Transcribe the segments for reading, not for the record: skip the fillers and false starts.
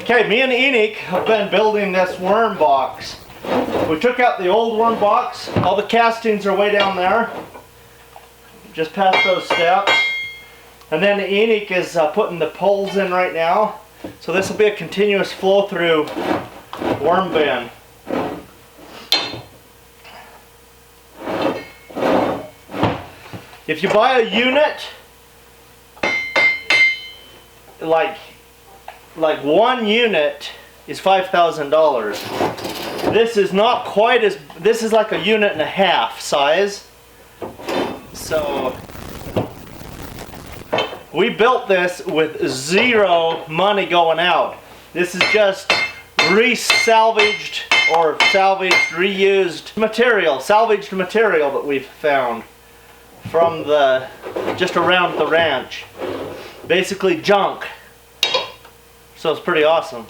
Okay, me and Enoch have been building this worm box. We took out the old worm box. All the castings are way down there. Just past those steps. And then Enoch is putting the poles in right now. So this will be a continuous flow through worm bin. If you buy a unit, like one unit is $5,000. This is not quite as, this is like a unit and a half size. So we built this with zero money going out. This is just salvaged reused material, salvaged material that we've found from just around the ranch. Basically junk. So it's pretty awesome.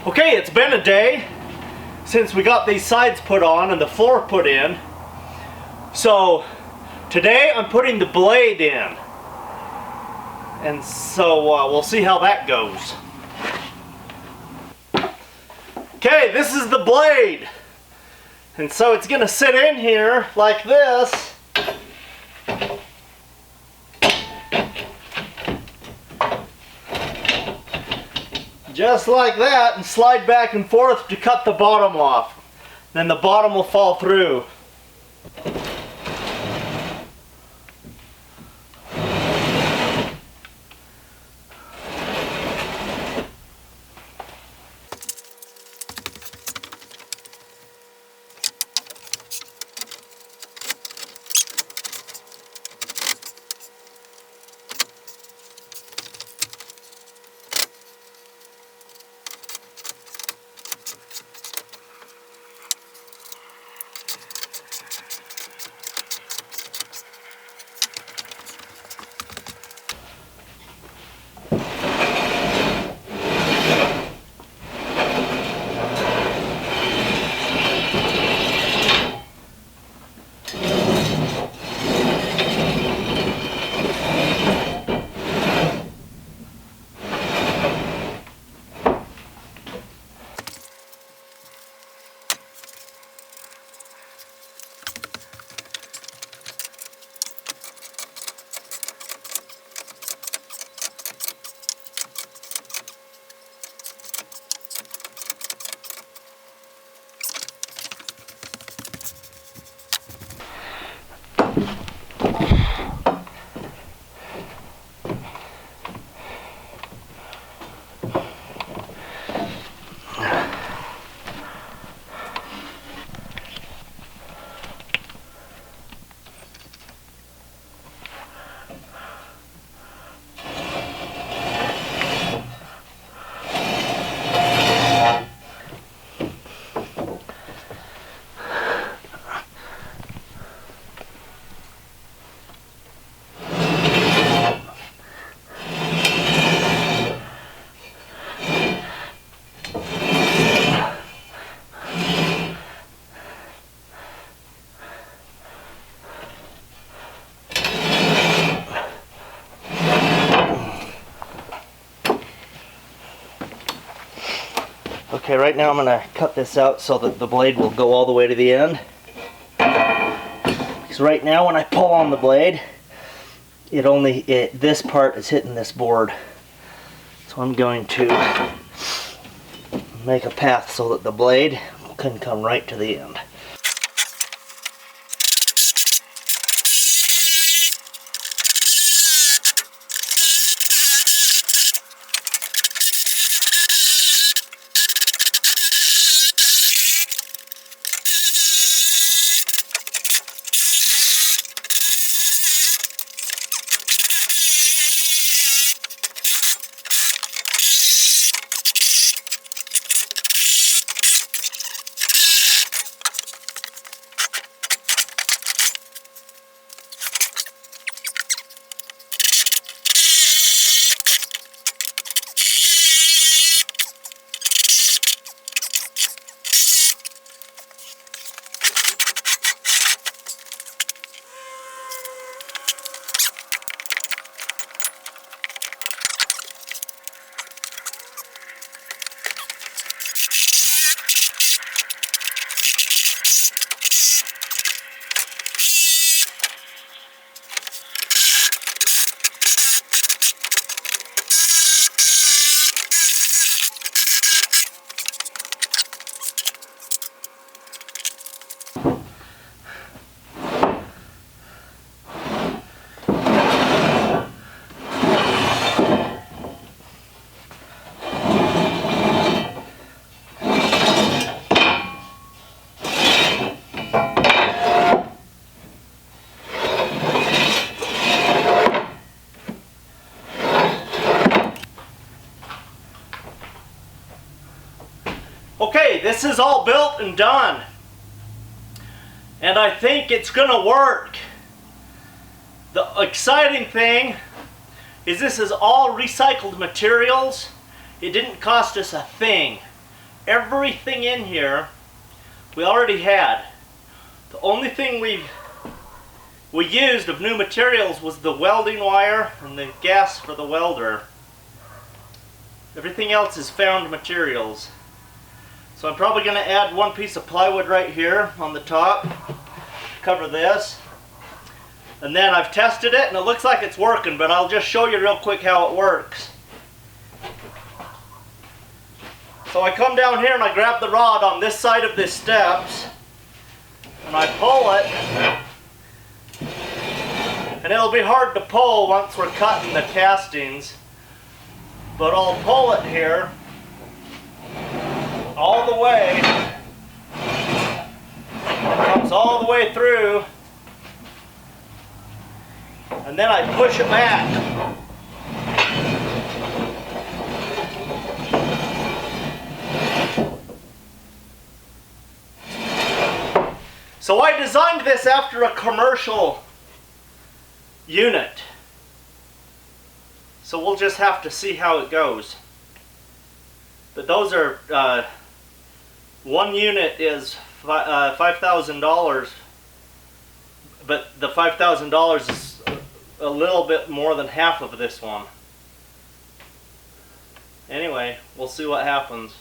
Okay, it's been a day since we got these sides put on and the floor put in. So today I'm putting the blade in. And so we'll see how that goes. Okay, this is the blade. And so it's gonna sit in here like this. Just like that, and slide back and forth to cut the bottom off. Then the bottom will fall through. Okay, right now I'm going to cut this out so that the blade will go all the way to the end. Because right now when I pull on the blade, this part is hitting this board. So I'm going to make a path so that the blade can come right to the end. Okay, this is all built and done. And I think it's gonna work. The exciting thing is this is all recycled materials. It didn't cost us a thing. everything in here we already had. The only thing we used of new materials was the welding wire and the gas for the welder. Everything else is found materials. So I'm probably going to add one piece of plywood right here on the top to cover this. And then I've tested it and it looks like it's working, but I'll just show you real quick how it works. So I come down here and I grab the rod on this side of the steps and I pull it, and it'll be hard to pull once we're cutting the castings, but I'll pull it here all the way. It comes all the way through, and then I push it back. So I designed this after a commercial unit. So we'll just have to see how it goes. But those are, one unit is $5,000, but the $5,000 is a little bit more than half of this one. Anyway, we'll see what happens.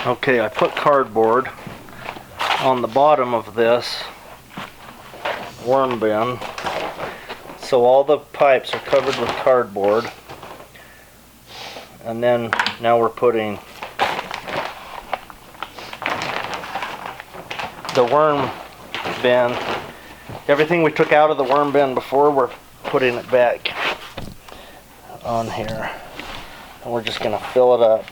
Okay, I put cardboard on the bottom of this worm bin, so all the pipes are covered with cardboard, and then now we're putting the worm bin, everything we took out of the worm bin before, we're putting it back on here, and we're just going to fill it up.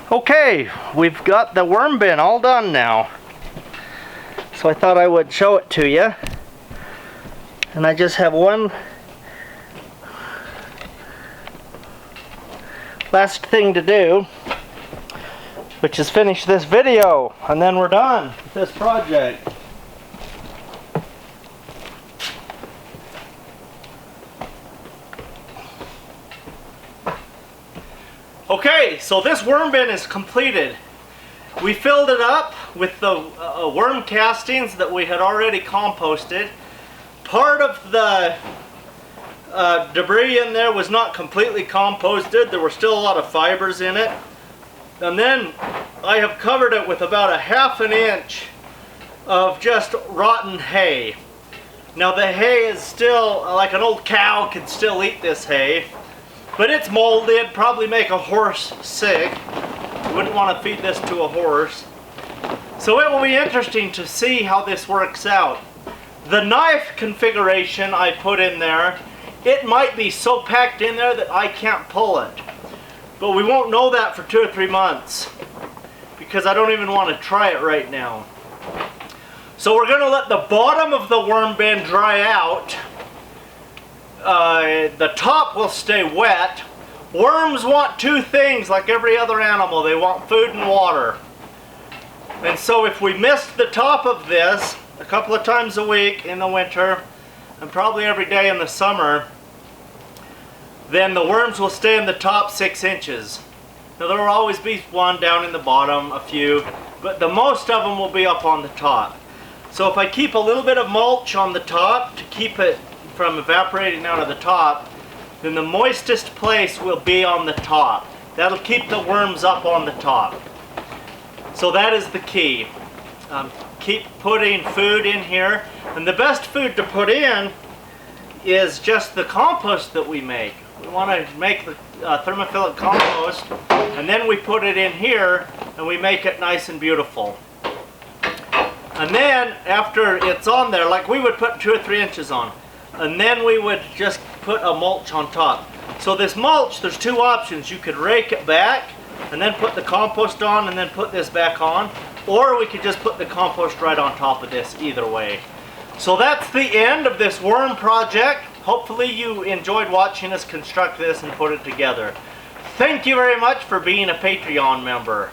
Okay, we've got the worm bin all done now. So I thought I would show it to you. And I just have one last thing to do, which is finish this video, and then we're done with this project. Okay, so this worm bin is completed. We filled it up with the worm castings that we had already composted. Part of the debris in there was not completely composted. There were still a lot of fibers in it. And then I have covered it with about a ½ inch of just rotten hay. Now the hay is still, like an old cow could still eat this hay, but it's molded, probably make a horse sick. Wouldn't want to feed this to a horse. So it will be interesting to see how this works out. The knife configuration I put in there, it might be so packed in there that I can't pull it. But we won't know that for 2 or 3 months, because I don't even want to try it right now. So we're going to let the bottom of the worm bin dry out. The top will stay wet. Worms want 2 things like every other animal. They want food and water. And so if we missed the top of this a couple of times a week in the winter, and probably every day in the summer, then the worms will stay in the top 6 inches. Now there will always be one down in the bottom, a few, but the most of them will be up on the top. So if I keep a little bit of mulch on the top to keep it from evaporating out of the top, then the moistest place will be on the top. That'll keep the worms up on the top. So that is the key. Keep putting food in here, and the best food to put in is just the compost that we make. We want to make the thermophilic compost, and then we put it in here and we make it nice and beautiful. And then after it's on there, like we would put 2 or 3 inches on, and then we would just put a mulch on top. So this mulch, there's 2 options. You could rake it back and then put the compost on and then put this back on, or we could just put the compost right on top of this, either way. So that's the end of this worm project. Hopefully you enjoyed watching us construct this and put it together. Thank you very much for being a Patreon member.